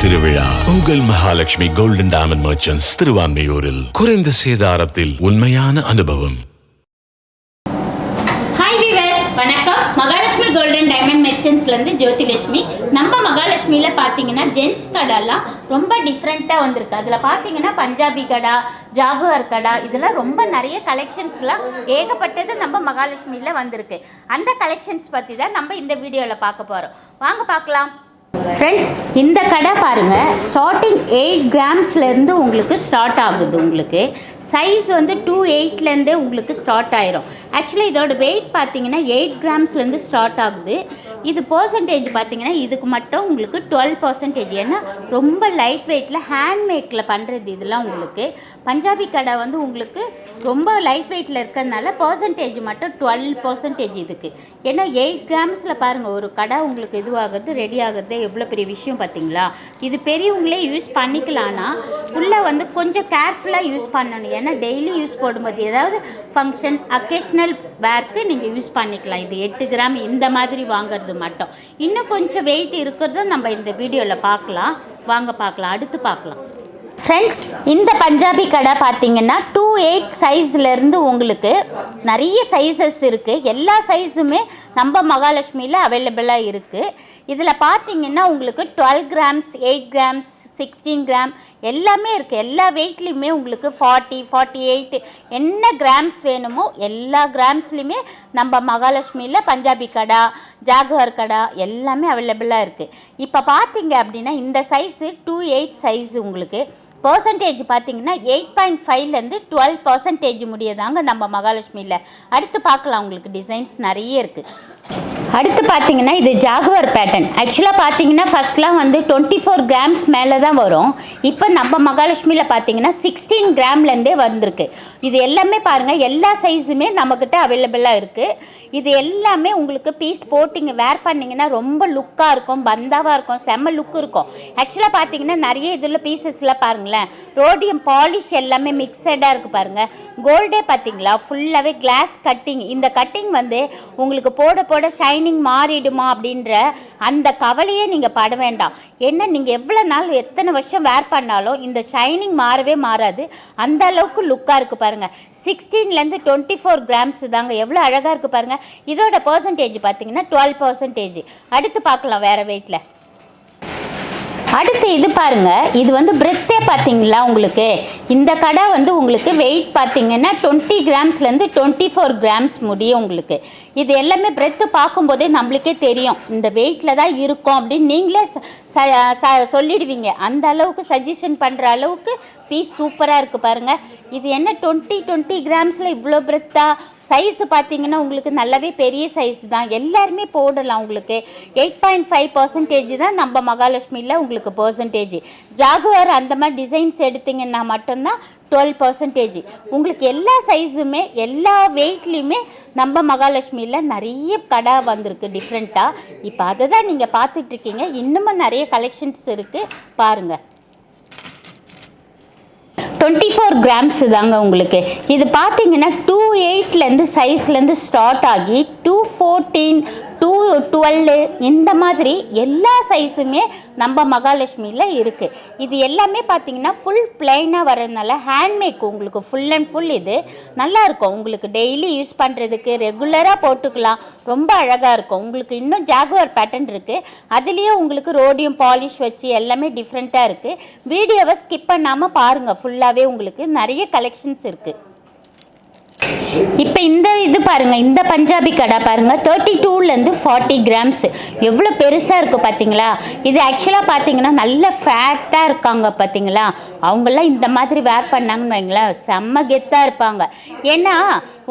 திருவிழா உங்கள் Mahalakshmi golden diamond merchants திருவான்மையூரில் குறைந்த சேதாரத்தில் உண்மையான அனுபவம். ஹாய் வியூவர்ஸ், வணக்கம். மகாலட்சுமி கோல்டன் டைமண்ட் மெர்ச்சன்ட்ஸ்லேருந்து ஜோதிலட்சுமி. நம்ம மகாலட்சுமியில் பார்த்தீங்கன்னா ஜென்ஸ் கடைலாம் ரொம்ப டிஃப்ரெண்ட்டாக வந்திருக்கு. அதில் பார்த்தீங்கன்னா பஞ்சாபி கடை, ஜாகுவார் கடை, இதெல்லாம் ரொம்ப நிறைய கலெக்ஷன்ஸ்லாம் ஏகப்பட்டது நம்ம மகாலட்சுமியில் வந்திருக்கு. அந்த கலெக்ஷன்ஸ் பற்றி தான் நம்ம இந்த வீடியோவில் பார்க்க போகிறோம். வாங்க பார்க்கலாம். ஃப்ரெண்ட்ஸ், இந்த கடை பாருங்கள், ஸ்டார்டிங் 8 கிராம்ஸ்லேருந்து உங்களுக்கு ஸ்டார்ட் ஆகுது. உங்களுக்கு சைஸ் வந்து 2.8லேருந்தே உங்களுக்கு ஸ்டார்ட் ஆயிரும். ஆக்சுவலி இதோட வெயிட் பார்த்தீங்கன்னா 8 கிராம்ஸ்லேருந்து ஸ்டார்ட் ஆகுது. இது பர்சன்டேஜ் பார்த்தீங்கன்னா இதுக்கு மட்டும் உங்களுக்கு 12%. ஏன்னா ரொம்ப லைட் வெயிட்டில் ஹேண்ட்மேக்கில் பண்ணுறது இதெல்லாம். உங்களுக்கு பஞ்சாபி கடை வந்து உங்களுக்கு ரொம்ப லைட் வெயிட்டில் இருக்கிறதுனால பர்சன்டேஜ் மட்டும் 12% இதுக்கு. ஏன்னா 8 கிராம்ஸில் பாருங்கள், ஒரு கடை உங்களுக்கு இதுவாகிறது ரெடி ஆகிறது எவ்வளோ பெரிய விஷயம் பார்த்தீங்களா. இது பெரியவங்களே யூஸ் பண்ணிக்கலாம்னா உள்ளே வந்து கொஞ்சம் கேர்ஃபுல்லாக யூஸ் பண்ணணும். ஏன்னா டெய்லி யூஸ் போடும்போது ஏதாவது ஃபங்க்ஷன் அக்கேஷ்னல் வேர்க்கு நீங்கள் யூஸ் பண்ணிக்கலாம். இது 8 கிராம் இந்த மாதிரி வாங்கிறது மட்டும். இன்னும் கொஞ்சம் வெயிட் இருக்கிறதும் நம்ம இந்த வீடியோவில் பார்க்கலாம். வாங்க பார்க்கலாம், அடுத்து பார்க்கலாம். ஃப்ரெண்ட்ஸ், இந்த பஞ்சாபி கடை பார்த்தீங்கன்னா 2.8 சைஸ்லேருந்து உங்களுக்கு நிறைய சைஸஸ் இருக்குது. எல்லா சைஸுமே நம்ம மகாலட்சுமியில் அவைலபிளாக இருக்குது. இதில் பார்த்தீங்கன்னா உங்களுக்கு 12 கிராம்ஸ், 8 கிராம்ஸ், 16 கிராம் எல்லாமே இருக்குது. எல்லா வெயிட்லேயுமே உங்களுக்கு 40, 48 என்ன கிராம்ஸ் வேணுமோ எல்லா கிராம்ஸ்லையுமே நம்ம மகாலட்சுமியில் பஞ்சாபி கடை, ஜாகுவார் கடை எல்லாமே அவைலபிளாக இருக்குது. இப்போ பார்த்தீங்க அப்படின்னா இந்த சைஸு 2.8 சைஸு உங்களுக்கு பர்சன்டேஜ் பார்த்தீங்கன்னா 8.5லேருந்து 12% முடியதாங்க நம்ம மகாலட்சுமியில். அடுத்து பார்க்கலாம், உங்களுக்கு டிசைன்ஸ் நிறைய இருக்குது. அடுத்து பார்த்தீங்கன்னா இது ஜாகுவார் பேட்டர்ன். ஆக்சுவலாக பார்த்தீங்கன்னா ஃபஸ்ட்லாம் வந்து 24 கிராம்ஸ் மேலே தான் வரும். இப்போ நம்ம மகாலட்சுமியில் பார்த்தீங்கன்னா 16 கிராம்லேருந்தே வந்திருக்கு. இது எல்லாமே பாருங்கள், எல்லா சைஸுமே நம்மக்கிட்ட அவைலபிளாக இருக்குது. இது எல்லாமே உங்களுக்கு பீஸ் போட்டிங்க வேர் பண்ணிங்கன்னா ரொம்ப லுக்காக இருக்கும், பந்தாவாக இருக்கும், செம்ம லுக் இருக்கும். ஆக்சுவலாக பார்த்தீங்கன்னா நிறைய இதில் பீசஸில் பாருங்களேன், ரோடியம் பாலிஷ் எல்லாமே மிக்சடாக இருக்குது பாருங்கள். கோல்டே பார்த்தீங்களா ஃபுல்லாகவே கிளாஸ் கட்டிங். இந்த கட்டிங் வந்து உங்களுக்கு போட போட ஷைனிங் மாறிடுமா அப்படின்ற அந்த கவலையே நீங்கள் பட வேண்டாம். ஏன்னா நீங்கள் எவ்வளோ நாள் எத்தனை வருஷம் வேர் பண்ணாலும் இந்த ஷைனிங் மாறவே மாறாது. அந்த அளவுக்கு லுக்காக இருக்குது பாருங்கள். 16லேருந்து 24 கிராம்ஸ் தாங்க. எவ்வளோ அழகாக இருக்குது பாருங்கள். இதோட பர்சன்டேஜ் பார்த்தீங்கன்னா 12%. அடுத்து பார்க்கலாம் வேறு வெயிட்டில். அடுத்து இது பாருங்கள், இது வந்து பிரெத்தே பார்த்தீங்களா உங்களுக்கு. இந்த கடை வந்து உங்களுக்கு வெயிட் பார்த்தீங்கன்னா 20 கிராம்ஸ்லேருந்து 24 கிராம்ஸ் முடியும் உங்களுக்கு. இது எல்லாமே பிரெத்து பார்க்கும்போதே நம்மளுக்கே தெரியும் இந்த வெயிட்டில் தான் இருக்கும் அப்படின்னு நீங்களே சொல்லிடுவீங்க. அந்த அளவுக்கு சஜஷன் பண்ணுற அளவுக்கு பீஸ் சூப்பராக இருக்குது பாருங்கள். இது என்ன 20 கிராம்ஸில் இவ்வளோ பிரெத்தா. சைஸு பார்த்தீங்கன்னா உங்களுக்கு நல்லாவே பெரிய சைஸ் தான், எல்லாருமே போடலாம். உங்களுக்கு 8.5% தான் நம்ம மகாலட்சுமியில் உங்களுக்கு பர்சன்டேஜ். ஜாகுவார் அந்த மாதிரி டிசைன்ஸ் எடுத்திங்கன்னா மட்டும்தான் 12%. உங்களுக்கு எல்லா சைஸுமே எல்லா வெயிட்லேயுமே நம்ம மகாலட்சுமியில் நிறைய கடை வந்திருக்கு டிஃப்ரெண்ட்டாக. இப்போ அதை தான் நீங்கள் பார்த்துட்ருக்கீங்க. இன்னமும் நிறைய கலெக்ஷன்ஸ் இருக்குது பாருங்கள். 24 கிராம்ஸ் தாங்க உங்களுக்கு. இது பார்த்தீங்கன்னா 2.8லேருந்து சைஸ்லேருந்து ஸ்டார்ட் ஆகி 2.14, 2.12 இந்த மாதிரி எல்லா சைஸுமே நம்ம மகாலட்சுமியில் இருக்குது. இது எல்லாமே பார்த்தீங்கன்னா ஃபுல் பிளைனாக வரதுனால ஹேண்ட்மேக் உங்களுக்கு ஃபுல் அண்ட் ஃபுல் இது நல்லாயிருக்கும். உங்களுக்கு டெய்லி யூஸ் பண்ணுறதுக்கு ரெகுலராக போட்டுக்கலாம், ரொம்ப அழகாக இருக்கும். உங்களுக்கு இன்னும் ஜாகுவார் பேட்டர்ன் இருக்குது, அதுலேயே உங்களுக்கு ரோடியம் பாலிஷ் வச்சு எல்லாமே டிஃப்ரெண்ட்டாக இருக்குது. வீடியோவை ஸ்கிப் பண்ணாமல் பாருங்கள், ஃபுல்லாகவே உங்களுக்கு நிறைய கலெக்ஷன்ஸ் இருக்குது. இப்போ இந்த இது பாருங்கள், இந்த பஞ்சாபி கடை பாருங்கள் 32லேருந்து 40 கிராம்ஸ் எவ்வளோ பெருசாக இருக்குது பார்த்தீங்களா. இது ஆக்சுவலாக பார்த்தீங்கன்னா நல்ல ஃபேட்டாக இருக்காங்க பார்த்தீங்களா. அவங்களாம் இந்த மாதிரி வேர் பண்ணாங்கன்னு வைங்களேன் செம்ம கெத்தாக இருப்பாங்க. ஏன்னா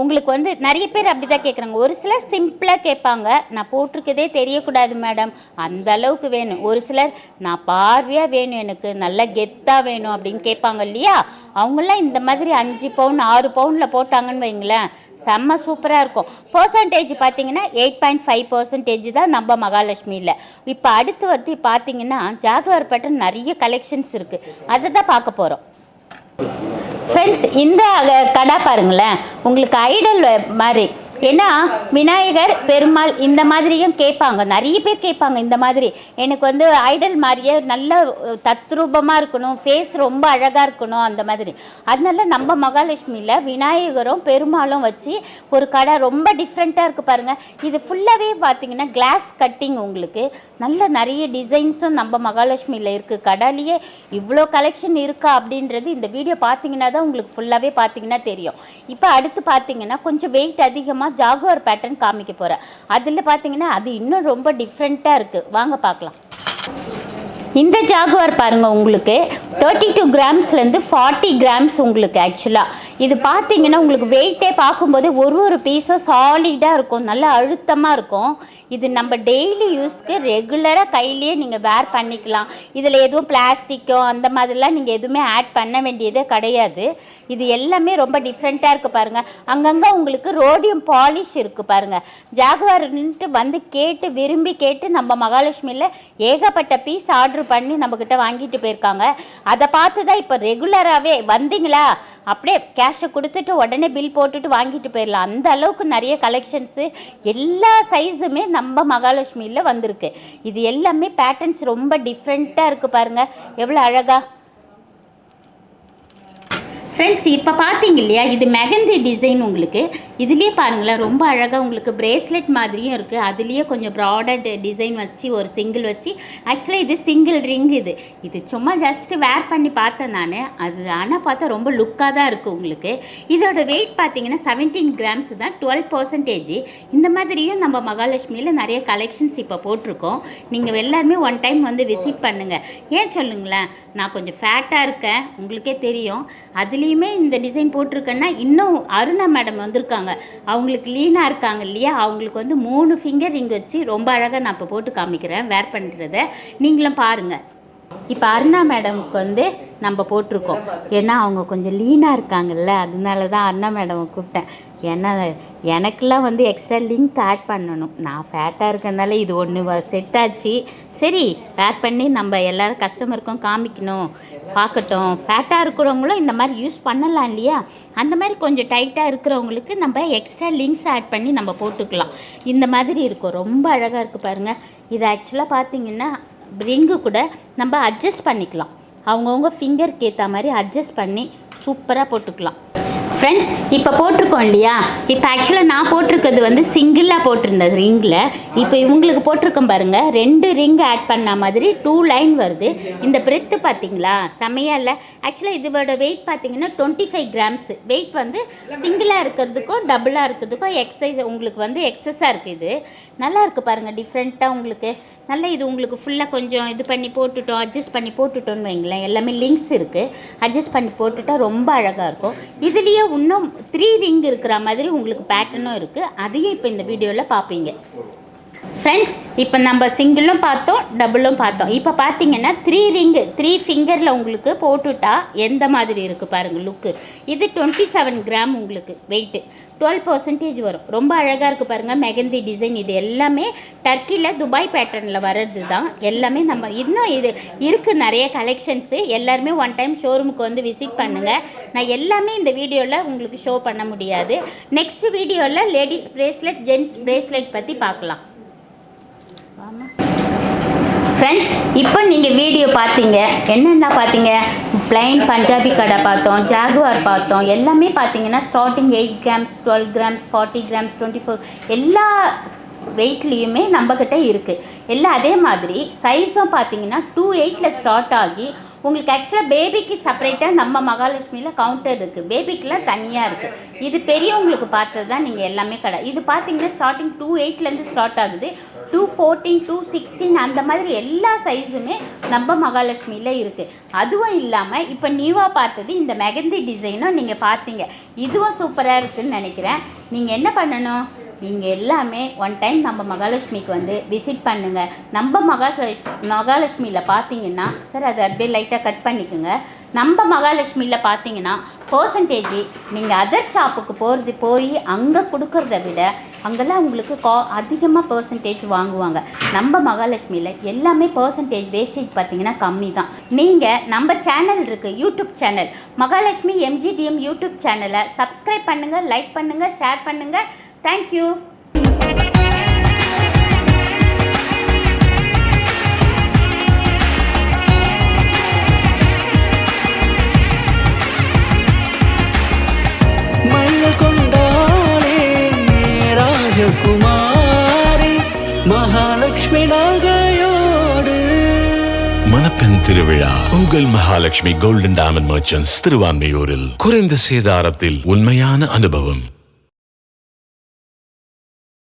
உங்களுக்கு வந்து நிறைய பேர் அப்படி தான் கேட்குறாங்க. ஒரு சிலர் சிம்பிளாக கேட்பாங்க, நான் போட்டிருக்கதே தெரியக்கூடாது மேடம் அந்த அளவுக்கு வேணும். ஒரு சிலர் நான் பார்வையாக வேணும், எனக்கு நல்ல கெத்தாக வேணும் அப்படின்னு கேட்பாங்க இல்லையா. அவங்களாம் இந்த மாதிரி 5 பவுன் 6 பவுனில் போட்டாங்கன்னு வைங்களேன் செம்ம சூப்பராக இருக்கும். பர்சன்டேஜ் பார்த்தீங்கன்னா 8.5% தான் நம்ம மகாலட்சுமியில். இப்போ அடுத்து வந்து பார்த்தீங்கன்னா ஜாகுவார் பேட்டர்ன் நிறைய கலெக்ஷன்ஸ் இருக்குது, அதை தான் பார்க்க போகிறோம். ஃப்ரெண்ட்ஸ், இந்த கடை பாருங்களேன், உங்களுக்கு ஐடல் மாதிரி ஏன்னா விநாயகர் பெருமாள் இந்த மாதிரியும் கேட்பாங்க, நிறைய பேர் கேட்பாங்க. இந்த மாதிரி எனக்கு வந்து ஐடல் மாதிரியே நல்ல தத்ரூபமாக இருக்கணும், ஃபேஸ் ரொம்ப அழகாக இருக்கணும் அந்த மாதிரி. அதனால நம்ம மகாலட்சுமியில் விநாயகரும் பெருமாளும் வச்சு ஒரு கடை ரொம்ப டிஃப்ரெண்ட்டாக இருக்குது பாருங்கள். இது ஃபுல்லாகவே பார்த்தீங்கன்னா கிளாஸ் கட்டிங், உங்களுக்கு நல்ல நிறைய டிசைன்ஸும் நம்ம மகாலட்சுமியில் இருக்குது. கடையிலேயே இவ்வளோ கலெக்ஷன் இருக்கா அப்படின்றது இந்த வீடியோ பார்த்தீங்கன்னா தான் உங்களுக்கு ஃபுல்லாகவே பார்த்தீங்கன்னா தெரியும். இப்போ அடுத்து பார்த்தீங்கன்னா கொஞ்சம் வெயிட் அதிகமாக ஜாகுவார் பேட்டர்ன் காமிக்க போகிறேன். அதில் பார்த்தீங்கன்னா அது இன்னும் ரொம்ப டிஃப்ரெண்ட்டாக இருக்குது. வாங்க பார்க்கலாம். இந்த ஜாகுவார் பாருங்கள், உங்களுக்கு 32 கிராம்ஸ்லேருந்து 40 கிராம்ஸ் உங்களுக்கு. ஆக்சுவலாக இது பார்த்தீங்கன்னா உங்களுக்கு வெயிட்டே பார்க்கும்போது ஒரு பீஸும் சாலிடாக இருக்கும், நல்லா அழுத்தமாக இருக்கும். இது நம்ம டெய்லி யூஸ்க்கு ரெகுலராக கையிலேயே நீங்கள் வேர் பண்ணிக்கலாம். இதில் எதுவும் பிளாஸ்டிக்கோ அந்த மாதிரிலாம் நீங்கள் எதுவுமே ஆட் பண்ண வேண்டியதே கிடையாது. இது எல்லாமே ரொம்ப டிஃப்ரெண்ட்டாக இருக்குது பாருங்கள். அங்கங்கே உங்களுக்கு ரோடியம் பாலிஷ் இருக்குது பாருங்கள். ஜாகுவார்ன்ட்டு வந்து கேட்டு விரும்பி கேட்டு நம்ம மகாலட்சுமியில் ஏகப்பட்ட பீஸ் ஆர்டர் பண்ணி நம்மக்கிட்ட வாங்கிட்டு போயிருக்காங்க. அதை பார்த்து தான் இப்போ ரெகுலராகவே வந்தீங்களா அப்படியே கேஷை கொடுத்துட்டு உடனே பில் போட்டுட்டு வாங்கிட்டு போயிடலாம். அந்த அளவுக்கு நிறைய கலெக்ஷன்ஸு எல்லா சைஸுமே நம்ம மகாலட்சுமியில் வந்திருக்கு. இது எல்லாமே பேட்டர்ன்ஸ் ரொம்ப டிஃப்ரெண்ட்டாக இருக்குது பாருங்கள், எவ்வளோ அழகாக. ஃப்ரெண்ட்ஸ் இப்போ பார்த்தீங்க இல்லையா, இது மெகந்தி டிசைன் உங்களுக்கு. இதுலேயே பாருங்களேன் ரொம்ப அழகாக உங்களுக்கு பிரேஸ்லெட் மாதிரியும் இருக்குது. அதுலேயே கொஞ்சம் ப்ராடட் டிசைன் வச்சு ஒரு சிங்கிள் வச்சு. ஆக்சுவலாக இது சிங்கிள் ரிங். இது சும்மா ஜஸ்ட்டு வேர் பண்ணி பார்த்தேன் நான். அது ஆனால் பார்த்தா ரொம்ப லுக்காக தான் இருக்குது உங்களுக்கு. இதோட வெயிட் பார்த்தீங்கன்னா 17 கிராம்ஸ் தான், 12%. இந்த மாதிரியும் நம்ம மகாலட்சுமியில் நிறைய கலெக்ஷன்ஸ் இப்போ போட்டிருக்கோம். நீங்கள் எல்லாருமே ஒன் டைம் வந்து விசிட் பண்ணுங்கள். ஏன் சொல்லுங்களேன், நான் கொஞ்சம் ஃபேட்டாக இருக்கேன், உங்களுக்கே தெரியும். அதுலேயுமே இந்த டிசைன் போட்டிருக்கேன்னா இன்னும் அருணா மேடம் வந்திருக்காங்க, அவங்களுக்கு லீனாக இருக்காங்க இல்லையா, அவங்களுக்கு வந்து 3 ஃபிங்கர் ரிங் வச்சு ரொம்ப அழகாக நான் இப்போ போட்டு காமிக்கிறேன் வேர் பண்ணுறத, நீங்களும் பாருங்கள். இப்போ அருணா மேடமுக்கு வந்து நம்ம போட்டிருக்கோம், ஏன்னா அவங்க கொஞ்சம் லீனாக இருக்காங்கல்ல, அதனால தான் அருணா மேடமை கூப்பிட்டேன். ஏன்னா எனக்கெல்லாம் வந்து எக்ஸ்ட்ரா லிங்க் ஆட் பண்ணணும், நான் ஃபேட்டாக இருக்கிறதுனால இது ஒன்று செட் ஆச்சு. சரி வேர் பண்ணி நம்ம எல்லோரும் கஸ்டமருக்கும் காமிக்கணும், பார்க்கட்டும். ஃபேட்டாக இருக்கிறவங்களும் இந்த மாதிரி யூஸ் பண்ணலாம் இல்லையா, அந்த மாதிரி கொஞ்சம் டைட்டாக இருக்கிறவங்களுக்கு நம்ம எக்ஸ்ட்ரா லிங்க்ஸ் ஆட் பண்ணி நம்ம போட்டுக்கலாம். இந்த மாதிரி இருக்கும், ரொம்ப அழகாக இருக்குது பாருங்கள். இது ஆக்சுவலாக பார்த்தீங்கன்னா ரிங்கு கூட நம்ம அட்ஜஸ்ட் பண்ணிக்கலாம், அவங்கவுங்க ஃபிங்கருக்கு ஏற்ற மாதிரி அட்ஜஸ்ட் பண்ணி சூப்பராக போட்டுக்கலாம். ஃப்ரெண்ட்ஸ் இப்போ போட்டிருக்கோம் இல்லையா, இப்போ ஆக்சுவலாக நான் போட்டிருக்கிறது வந்து சிங்கிளாக போட்டிருந்தது ரிங்கில். இப்போ இவங்களுக்கு போட்டிருக்கோம் பாருங்கள், 2 ரிங் ஆட் பண்ண மாதிரி 2 லைன் வருது. இந்த பிரெத்து பார்த்தீங்களா செமையாக இல்லை. ஆக்சுவலாக இதோட வெயிட் பார்த்தீங்கன்னா 25 கிராம்ஸ். வெயிட் வந்து சிங்கிளாக இருக்கிறதுக்கும் டபுளாக இருக்கிறதுக்கும் எக்ஸசைஸ் உங்களுக்கு வந்து எக்ஸஸாக இருக்குது. இது நல்லா இருக்குது பாருங்கள், டிஃப்ரெண்ட்டாக உங்களுக்கு நல்லா. இது உங்களுக்கு ஃபுல்லாக கொஞ்சம் இது பண்ணி போட்டுட்டோம், அட்ஜஸ்ட் பண்ணி போட்டுட்டோன்னு வைங்களேன். எல்லாமே லிங்க்ஸ் இருக்குது, அட்ஜஸ்ட் பண்ணி போட்டுட்டா ரொம்ப அழகாக இருக்கும். இதுலேயே இன்னும் 3 ரிங் இருக்கிற மாதிரி உங்களுக்கு பேட்டர்னும் இருக்குது, அதையும் இப்போ இந்த வீடியோவில் பார்ப்பீங்க. ஃப்ரெண்ட்ஸ் இப்போ நம்ம சிங்கிளும் பார்த்தோம், டபுளும் பார்த்தோம். இப்போ பார்த்தீங்கன்னா 3 ரிங் 3 ஃபிங்கரில் உங்களுக்கு போட்டுட்டா எந்த மாதிரி இருக்குது பாருங்கள் லுக்கு. இது 27 கிராம் உங்களுக்கு வெயிட்டு, 12% வரும். ரொம்ப அழகாக இருக்குது பாருங்கள், மெகந்தி டிசைன். இது எல்லாமே டர்க்கியில் துபாய் பேட்டர்னில் வர்றது தான் எல்லாமே. நம்ம இன்னும் இது இருக்குது நிறைய கலெக்ஷன்ஸு. எல்லாருமே ஒன் டைம் ஷோரூமுக்கு வந்து விசிட் பண்ணுங்கள். நான் எல்லாமே இந்த வீடியோவில் உங்களுக்கு ஷோ பண்ண முடியாது. நெக்ஸ்ட் வீடியோவில் லேடிஸ் பிரேஸ்லெட் ஜென்ட்ஸ் பிரேஸ்லெட் பற்றி பார்க்கலாம். ஃப்ரெண்ட்ஸ் இப்போ நீங்கள் வீடியோ பார்த்தீங்க, என்னென்ன பார்த்தீங்க, பிளைன் பஞ்சாபி கடை பார்த்தோம், ஜாகுவார் பார்த்தோம். எல்லாமே பார்த்தீங்கன்னா ஸ்டார்டிங் 8 கிராம்ஸ் 12 கிராம்ஸ் 40 கிராம்ஸ் 24 எல்லா வெயிட்லேயுமே நம்மக்கிட்ட இருக்குது. எல்லாம் அதே மாதிரி சைஸும் பார்த்தீங்கன்னா 2.8 ஸ்டார்ட் ஆகி உங்களுக்கு ஆக்சுவலாக பேபிக்கு செப்பரேட்டாக நம்ம மகாலட்சுமியில் கவுண்டர் இருக்குது, பேபிக்கெலாம் தனியாக இருக்குது. இது பெரியவங்களுக்கு பார்த்தது தான் நீங்கள் எல்லாமே கடை. இது பார்த்தீங்கன்னா ஸ்டார்டிங் 2.8 ஸ்டார்ட் ஆகுது, 214 216 அந்த மாதிரி எல்லா சைஸுமே நம்ம மகாலட்சுமியில் இருக்குது. அதுவும் இல்லாமல் இப்போ நியூவாக பார்த்தது இந்த மெகந்தி டிசைனும் நீங்கள் பார்த்தீங்க, இதுவும் சூப்பராக இருக்குதுன்னு நினைக்கிறேன். நீங்கள் என்ன பண்ணணும், நீங்கள் எல்லாமே ஒன் டைம் நம்ம மகாலட்சுமிக்கு வந்து விசிட் பண்ணுங்கள். நம்ம மகாலட்சுமியில் பார்த்தீங்கன்னா சார் அது அப்படியே லைட்டாக கட் பண்ணிக்கோங்க. நம்ம மகாலட்சுமியில் பார்த்தீங்கன்னா பர்சன்டேஜ் நீங்கள் அதர் ஷாப்புக்கு போய் அங்கே கொடுக்கறத விட அங்கெல்லாம் உங்களுக்கு அதிகமாக பர்சன்டேஜ் வாங்குவாங்க. நம்ம மகாலட்சுமியில் எல்லாமே பர்சன்டேஜ் வேஸ்டேஜ் பார்த்தீங்கன்னா கம்மி தான். நீங்கள் நம்ம சேனல் இருக்குது, YouTube channel Mahalakshmi MGDM YouTube சேனலை சப்ஸ்கிரைப் பண்ணுங்கள், லைக் பண்ணுங்கள், ஷேர் பண்ணுங்கள், தேங்க்யூ. ராஜகுமாரி மகாலட்சுமி நகையோடு மணப்பெண் திருவிழா உங்கள் மகாலட்சுமி கோல்டன் டைமண்ட் மர்ச்சன்ட்ஸ் திருவான்மையூரில். குறைந்த சேதாரத்தில் உண்மையான அனுபவம்.